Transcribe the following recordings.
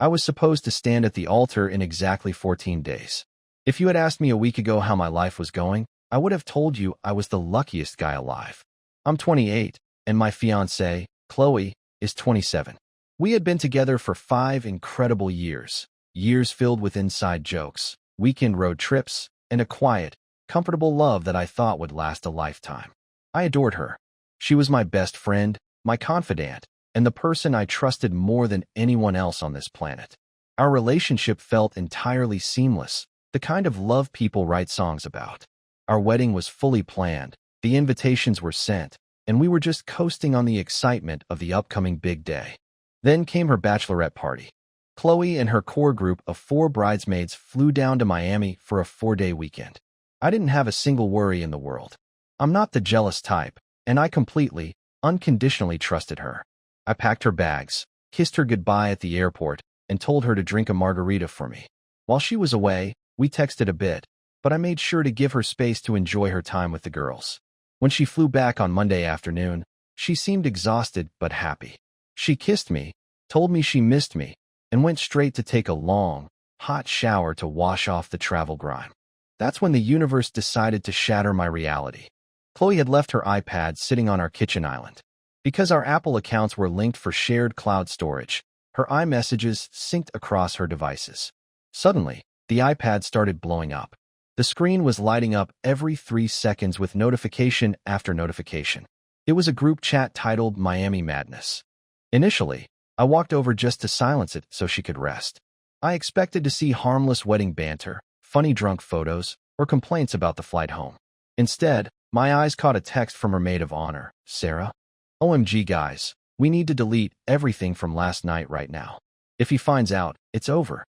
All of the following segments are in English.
I was supposed to stand at the altar in exactly 14 days. If you had asked me a week ago how my life was going, I would have told you I was the luckiest guy alive. I'm 28, and my fiancée, Chloe, is 27. We had been together for 5 incredible years, years filled with inside jokes, weekend road trips, and a quiet, comfortable love that I thought would last a lifetime. I adored her. She was my best friend, my confidant, and the person I trusted more than anyone else on this planet. Our relationship felt entirely seamless, the kind of love people write songs about. Our wedding was fully planned, the invitations were sent, and we were just coasting on the excitement of the upcoming big day. Then came her bachelorette party. Chloe and her core group of 4 bridesmaids flew down to Miami for a 4-day weekend. I didn't have a single worry in the world. I'm not the jealous type, and I completely, unconditionally trusted her. I packed her bags, kissed her goodbye at the airport, and told her to drink a margarita for me. While she was away, we texted a bit, but I made sure to give her space to enjoy her time with the girls. When she flew back on Monday afternoon, she seemed exhausted but happy. She kissed me, told me she missed me, and went straight to take a long, hot shower to wash off the travel grime. That's when the universe decided to shatter my reality. Chloe had left her iPad sitting on our kitchen island. Because our Apple accounts were linked for shared cloud storage, her iMessages synced across her devices. Suddenly, the iPad started blowing up. The screen was lighting up every 3 seconds with notification after notification. It was a group chat titled Miami Madness. Initially, I walked over just to silence it so she could rest. I expected to see harmless wedding banter, funny drunk photos, or complaints about the flight home. Instead, my eyes caught a text from her maid of honor, Sarah. OMG guys, we need to delete everything from last night right now. If he finds out, it's over.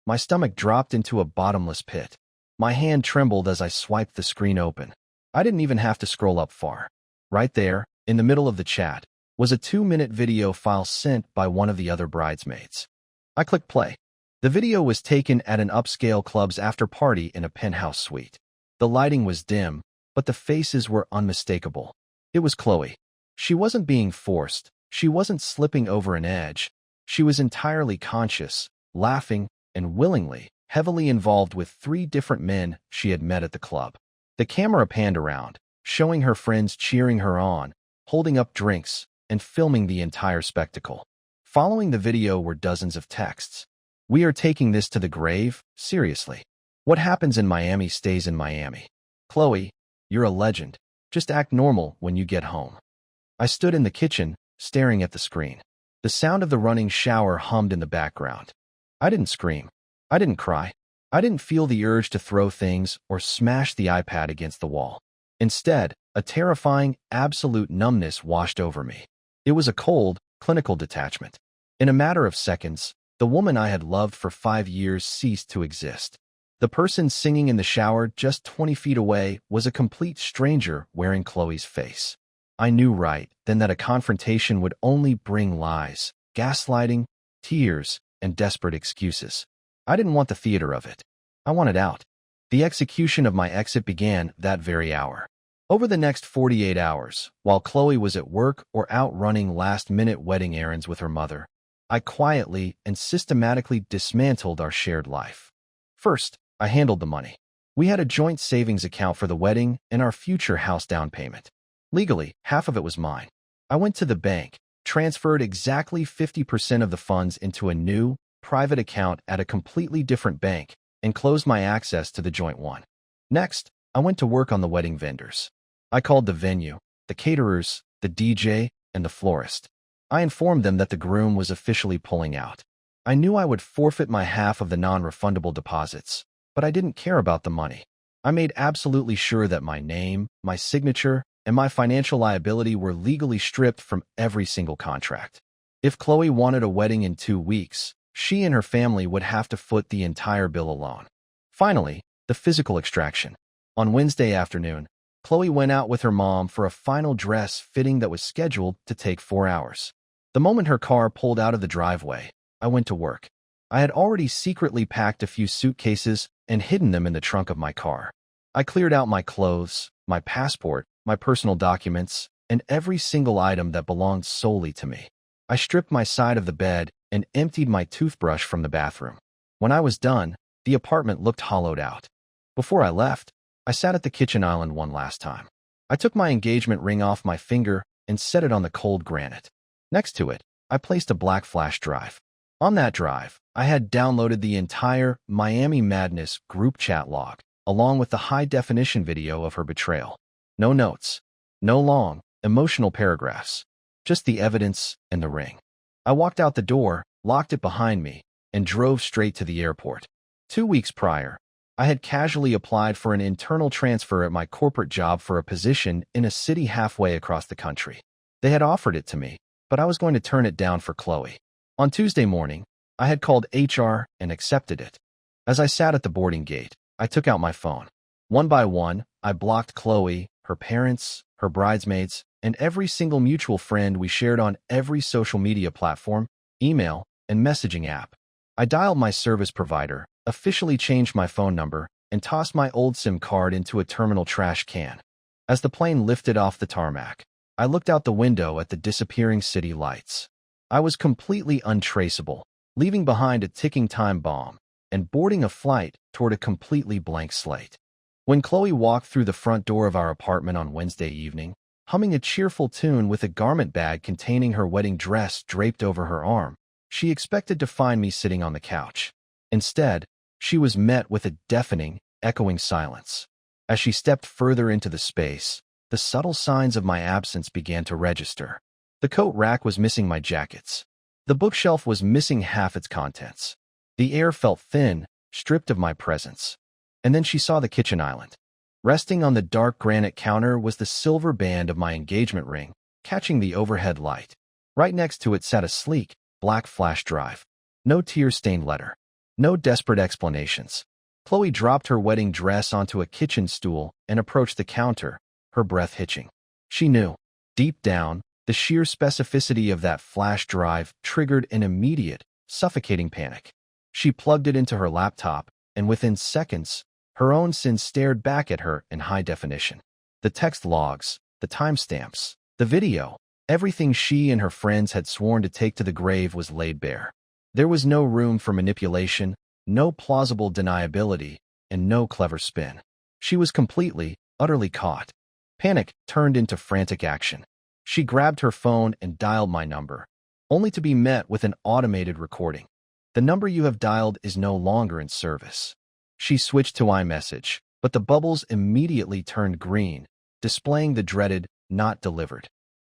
My stomach dropped into a bottomless pit. My hand trembled as I swiped the screen open. I didn't even have to scroll up far. Right there, in the middle of the chat, was a 2-minute video file sent by one of the other bridesmaids. I clicked play. The video was taken at an upscale club's after-party in a penthouse suite. The lighting was dim, but the faces were unmistakable. It was Chloe. She wasn't being forced. She wasn't slipping over an edge. She was entirely conscious, laughing, and willingly, heavily involved with 3 different men she had met at the club. The camera panned around, showing her friends cheering her on, holding up drinks, and filming the entire spectacle. Following the video were dozens of texts. We are taking this to the grave, seriously. What happens in Miami stays in Miami. Chloe, you're a legend. Just act normal when you get home. I stood in the kitchen, staring at the screen. The sound of the running shower hummed in the background. I didn't scream. I didn't cry. I didn't feel the urge to throw things or smash the iPad against the wall. Instead, a terrifying, absolute numbness washed over me. It was a cold, clinical detachment. In a matter of seconds, the woman I had loved for 5 years ceased to exist. The person singing in the shower just 20 feet away was a complete stranger wearing Chloe's face. I knew right then that a confrontation would only bring lies, gaslighting, tears, and desperate excuses. I didn't want the theater of it. I wanted out. The execution of my exit began that very hour. Over the next 48 hours, while Chloe was at work or out running last-minute wedding errands with her mother, I quietly and systematically dismantled our shared life. First, I handled the money. We had a joint savings account for the wedding and our future house down payment. Legally, half of it was mine. I went to the bank, transferred exactly 50% of the funds into a new, private account at a completely different bank, and closed my access to the joint one. Next, I went to work on the wedding vendors. I called the venue, the caterers, the DJ, and the florist. I informed them that the groom was officially pulling out. I knew I would forfeit my half of the non-refundable deposits, but I didn't care about the money. I made absolutely sure that my name, my signature, and my financial liability were legally stripped from every single contract. If Chloe wanted a wedding in 2 weeks, she and her family would have to foot the entire bill alone. Finally, the physical extraction. On Wednesday afternoon, Chloe went out with her mom for a final dress fitting that was scheduled to take 4 hours. The moment her car pulled out of the driveway, I went to work. I had already secretly packed a few suitcases and hidden them in the trunk of my car. I cleared out my clothes, my passport, my personal documents, and every single item that belonged solely to me. I stripped my side of the bed and emptied my toothbrush from the bathroom. When I was done, the apartment looked hollowed out. Before I left, I sat at the kitchen island one last time. I took my engagement ring off my finger and set it on the cold granite. Next to it, I placed a black flash drive. On that drive, I had downloaded the entire Miami Madness group chat log, along with the high-definition video of her betrayal. No notes, no long, emotional paragraphs, just the evidence and the ring. I walked out the door, locked it behind me, and drove straight to the airport. 2 weeks prior, I had casually applied for an internal transfer at my corporate job for a position in a city halfway across the country. They had offered it to me, but I was going to turn it down for Chloe. On Tuesday morning, I had called HR and accepted it. As I sat at the boarding gate, I took out my phone. One by one, I blocked Chloe, her parents, her bridesmaids, and every single mutual friend we shared on every social media platform, email, and messaging app. I dialed my service provider, officially changed my phone number, and tossed my old SIM card into a terminal trash can. As the plane lifted off the tarmac, I looked out the window at the disappearing city lights. I was completely untraceable, leaving behind a ticking time bomb and boarding a flight toward a completely blank slate. When Chloe walked through the front door of our apartment on Wednesday evening, humming a cheerful tune with a garment bag containing her wedding dress draped over her arm, she expected to find me sitting on the couch. Instead, she was met with a deafening, echoing silence. As she stepped further into the space, the subtle signs of my absence began to register. The coat rack was missing my jackets. The bookshelf was missing half its contents. The air felt thin, stripped of my presence. And then she saw the kitchen island. Resting on the dark granite counter was the silver band of my engagement ring, catching the overhead light. Right next to it sat a sleek, black flash drive. No tear-stained letter. No desperate explanations. Chloe dropped her wedding dress onto a kitchen stool and approached the counter, her breath hitching. She knew, deep down, the sheer specificity of that flash drive triggered an immediate, suffocating panic. She plugged it into her laptop, and within seconds, her own sin stared back at her in high definition. The text logs, the timestamps, the video, everything she and her friends had sworn to take to the grave was laid bare. There was no room for manipulation, no plausible deniability, and no clever spin. She was completely, utterly caught. Panic turned into frantic action. She grabbed her phone and dialed my number, only to be met with an automated recording. The number you have dialed is no longer in service. She switched to iMessage, but the bubbles immediately turned green, displaying the dreaded "not delivered."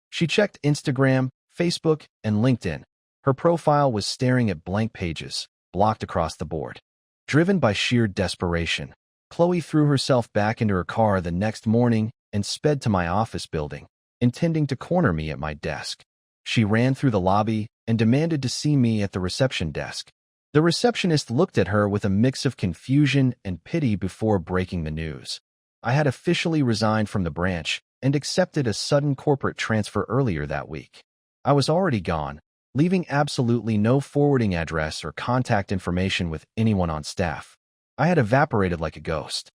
She checked Instagram, Facebook, and LinkedIn. Her profile was staring at blank pages, blocked across the board. Driven by sheer desperation, Chloe threw herself back into her car the next morning and sped to my office building, intending to corner me at my desk. She ran through the lobby and demanded to see me at the reception desk. The receptionist looked at her with a mix of confusion and pity before breaking the news. I had officially resigned from the branch and accepted a sudden corporate transfer earlier that week. I was already gone, leaving absolutely no forwarding address or contact information with anyone on staff. I had evaporated like a ghost.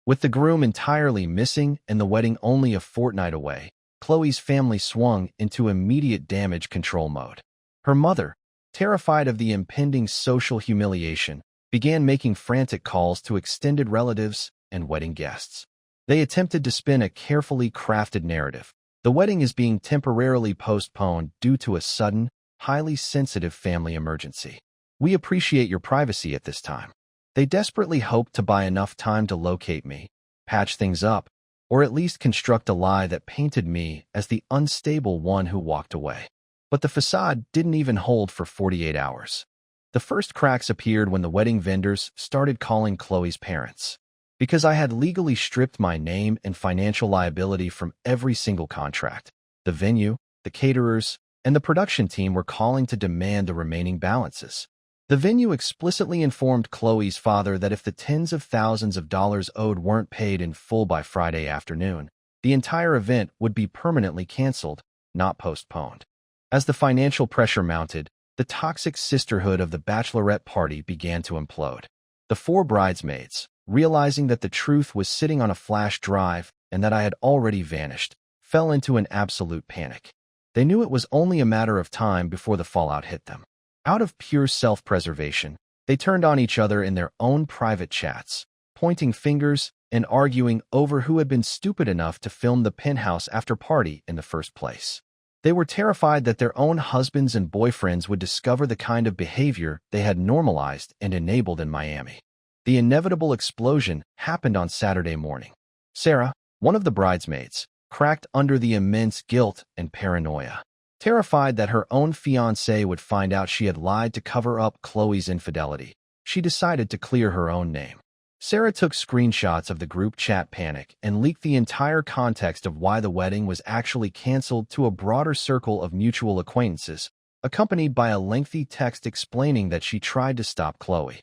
With the groom entirely missing and the wedding only a fortnight away, Chloe's family swung into immediate damage control mode. Her mother, terrified of the impending social humiliation, began making frantic calls to extended relatives and wedding guests. They attempted to spin a carefully crafted narrative. The wedding is being temporarily postponed due to a sudden, highly sensitive family emergency. We appreciate your privacy at this time. They desperately hoped to buy enough time to locate me, patch things up, or at least construct a lie that painted me as the unstable one who walked away. But the facade didn't even hold for 48 hours. The first cracks appeared when the wedding vendors started calling Chloe's parents. Because I had legally stripped my name and financial liability from every single contract, the venue, the caterers, and the production team were calling to demand the remaining balances. The venue explicitly informed Chloe's father that if the tens of thousands of dollars owed weren't paid in full by Friday afternoon, the entire event would be permanently canceled, not postponed. As the financial pressure mounted, the toxic sisterhood of the Bachelorette party began to implode. The 4 bridesmaids, realizing that the truth was sitting on a flash drive and that I had already vanished, fell into an absolute panic. They knew it was only a matter of time before the fallout hit them. Out of pure self-preservation, they turned on each other in their own private chats, pointing fingers and arguing over who had been stupid enough to film the penthouse after party in the first place. They were terrified that their own husbands and boyfriends would discover the kind of behavior they had normalized and enabled in Miami. The inevitable explosion happened on Saturday morning. Sarah, one of the bridesmaids, cracked under the immense guilt and paranoia. Terrified that her own fiancé would find out she had lied to cover up Chloe's infidelity, she decided to clear her own name. Sarah took screenshots of the group chat panic and leaked the entire context of why the wedding was actually canceled to a broader circle of mutual acquaintances, accompanied by a lengthy text explaining that she tried to stop Chloe.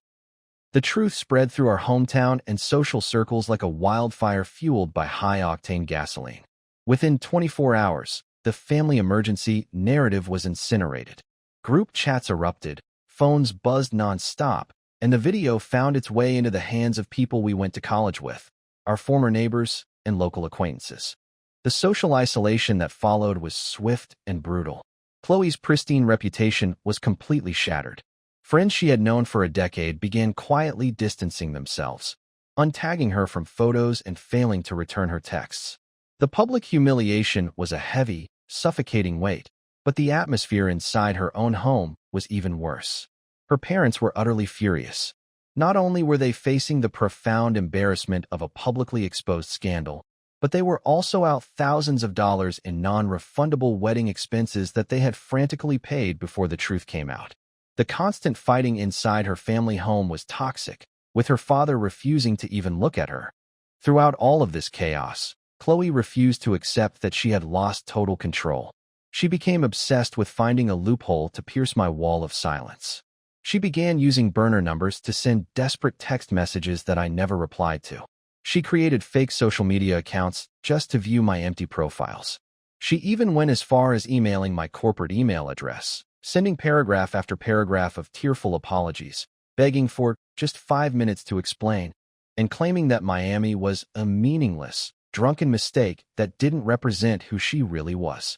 The truth spread through our hometown and social circles like a wildfire fueled by high-octane gasoline. Within 24 hours, the family emergency narrative was incinerated. Group chats erupted, phones buzzed non-stop, and the video found its way into the hands of people we went to college with, our former neighbors and local acquaintances. The social isolation that followed was swift and brutal. Chloe's pristine reputation was completely shattered. Friends she had known for a decade began quietly distancing themselves, untagging her from photos and failing to return her texts. The public humiliation was a heavy, suffocating weight, but the atmosphere inside her own home was even worse. Her parents were utterly furious. Not only were they facing the profound embarrassment of a publicly exposed scandal, but they were also out thousands of dollars in non-refundable wedding expenses that they had frantically paid before the truth came out. The constant fighting inside her family home was toxic, with her father refusing to even look at her. Throughout all of this chaos, Chloe refused to accept that she had lost total control. She became obsessed with finding a loophole to pierce my wall of silence. She began using burner numbers to send desperate text messages that I never replied to. She created fake social media accounts just to view my empty profiles. She even went as far as emailing my corporate email address, sending paragraph after paragraph of tearful apologies, begging for just 5 minutes to explain, and claiming that Miami was a meaningless, drunken mistake that didn't represent who she really was.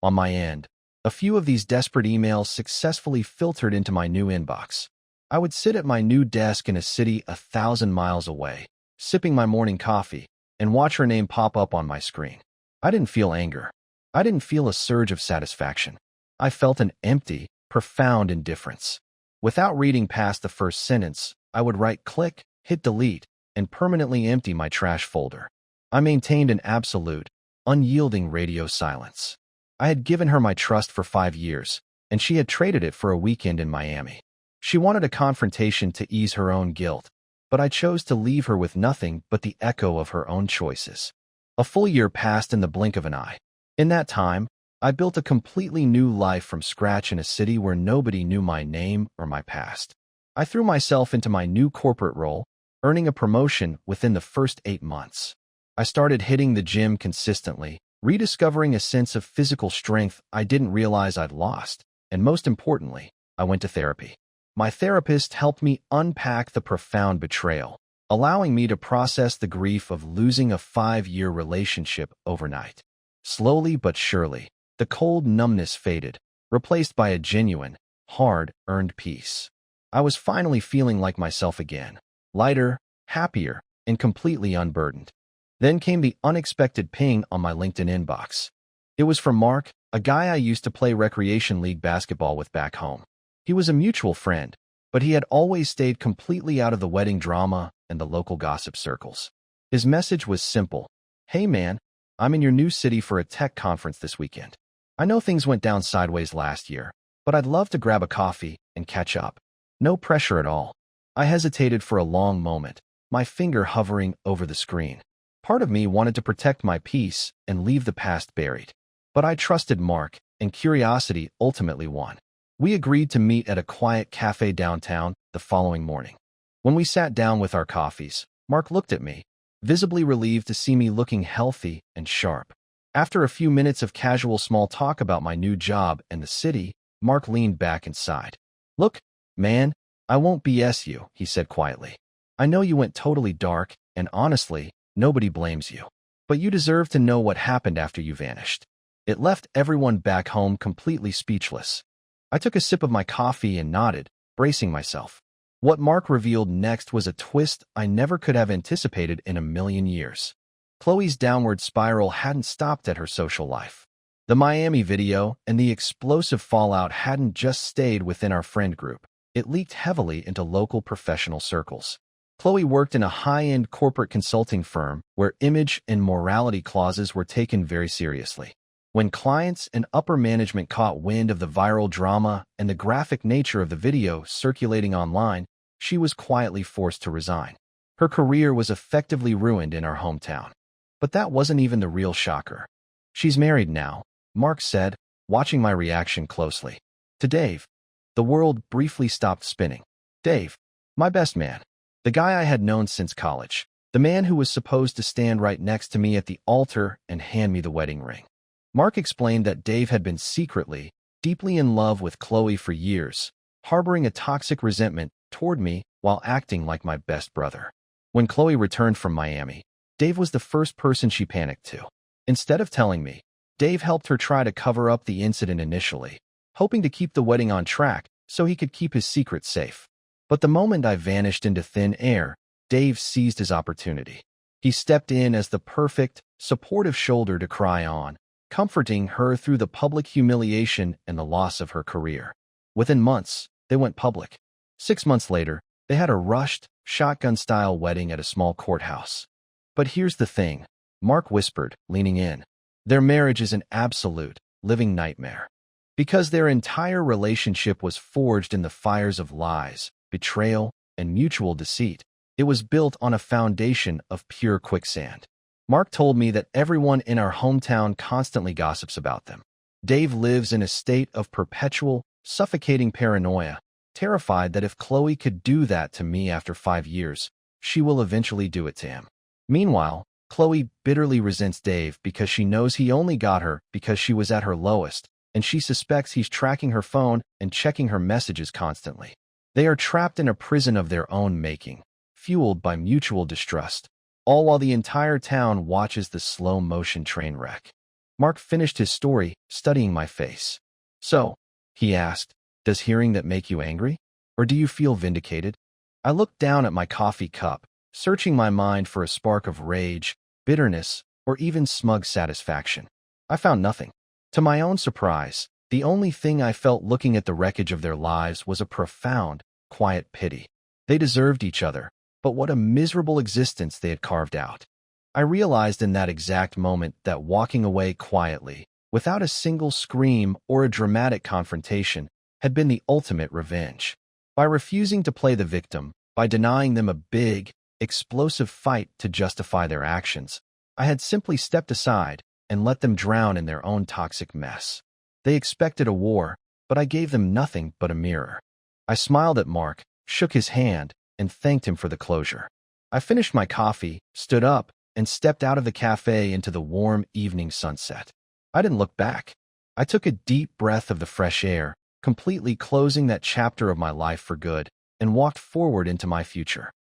On my end, a few of these desperate emails successfully filtered into my new inbox. I would sit at my new desk in a city 1,000 miles away, sipping my morning coffee, and watch her name pop up on my screen. I didn't feel anger. I didn't feel a surge of satisfaction. I felt an empty, profound indifference. Without reading past the first sentence, I would right-click, hit delete, and permanently empty my trash folder. I maintained an absolute, unyielding radio silence. I had given her my trust for 5 years, and she had traded it for a weekend in Miami. She wanted a confrontation to ease her own guilt, but I chose to leave her with nothing but the echo of her own choices. A full year passed in the blink of an eye. In that time, I built a completely new life from scratch in a city where nobody knew my name or my past. I threw myself into my new corporate role, earning a promotion within the first 8 months. I started hitting the gym consistently, rediscovering a sense of physical strength I didn't realize I'd lost, and most importantly, I went to therapy. My therapist helped me unpack the profound betrayal, allowing me to process the grief of losing a 5-year relationship overnight. Slowly but surely, the cold numbness faded, replaced by a genuine, hard-earned peace. I was finally feeling like myself again, lighter, happier, and completely unburdened. Then came the unexpected ping on my LinkedIn inbox. It was from Mark, a guy I used to play recreation league basketball with back home. He was a mutual friend, but he had always stayed completely out of the wedding drama and the local gossip circles. His message was simple. Hey man, I'm in your new city for a tech conference this weekend. I know things went down sideways last year, but I'd love to grab a coffee and catch up. No pressure at all. I hesitated for a long moment, my finger hovering over the screen. Part of me wanted to protect my peace and leave the past buried. But I trusted Mark, and curiosity ultimately won. We agreed to meet at a quiet cafe downtown the following morning. When we sat down with our coffees, Mark looked at me, visibly relieved to see me looking healthy and sharp. After a few minutes of casual small talk about my new job and the city, Mark leaned back and sighed. Look, man, I won't BS you, he said quietly. I know you went totally dark, and honestly, nobody blames you. But you deserve to know what happened after you vanished. It left everyone back home completely speechless. I took a sip of my coffee and nodded, bracing myself. What Mark revealed next was a twist I never could have anticipated in a million years. Chloe's downward spiral hadn't stopped at her social life. The Miami video and the explosive fallout hadn't just stayed within our friend group. It leaked heavily into local professional circles. Chloe worked in a high-end corporate consulting firm where image and morality clauses were taken very seriously. When clients and upper management caught wind of the viral drama and the graphic nature of the video circulating online, she was quietly forced to resign. Her career was effectively ruined in our hometown. But that wasn't even the real shocker. She's married now, Mark said, watching my reaction closely. To Dave. The world briefly stopped spinning. Dave, my best man. The guy I had known since college. The man who was supposed to stand right next to me at the altar and hand me the wedding ring. Mark explained that Dave had been secretly, deeply in love with Chloe for years, harboring a toxic resentment toward me while acting like my best brother. When Chloe returned from Miami, Dave was the first person she panicked to. Instead of telling me, Dave helped her try to cover up the incident initially, hoping to keep the wedding on track so he could keep his secret safe. But the moment I vanished into thin air, Dave seized his opportunity. He stepped in as the perfect, supportive shoulder to cry on, comforting her through the public humiliation and the loss of her career. Within months, they went public. 6 months later, they had a rushed, shotgun-style wedding at a small courthouse. But here's the thing, Mark whispered, leaning in. Their marriage is an absolute, living nightmare. Because their entire relationship was forged in the fires of lies, betrayal, and mutual deceit, it was built on a foundation of pure quicksand. Mark told me that everyone in our hometown constantly gossips about them. Dave lives in a state of perpetual, suffocating paranoia, terrified that if Chloe could do that to me after 5 years, she will eventually do it to him. Meanwhile, Chloe bitterly resents Dave because she knows he only got her because she was at her lowest, and she suspects he's tracking her phone and checking her messages constantly. They are trapped in a prison of their own making, fueled by mutual distrust, all while the entire town watches the slow-motion train wreck. Mark finished his story, studying my face. So, he asked, does hearing that make you angry? Or do you feel vindicated? I looked down at my coffee cup, searching my mind for a spark of rage, bitterness, or even smug satisfaction. I found nothing. To my own surprise, the only thing I felt looking at the wreckage of their lives was a profound, quiet pity. They deserved each other, but what a miserable existence they had carved out. I realized in that exact moment that walking away quietly, without a single scream or a dramatic confrontation, had been the ultimate revenge. By refusing to play the victim, by denying them a big, explosive fight to justify their actions, I had simply stepped aside and let them drown in their own toxic mess. They expected a war, but I gave them nothing but a mirror. I smiled at Mark, shook his hand, and thanked him for the closure. I finished my coffee, stood up, and stepped out of the cafe into the warm evening sunset. I didn't look back. I took a deep breath of the fresh air, completely closing that chapter of my life for good, and walked forward into my future.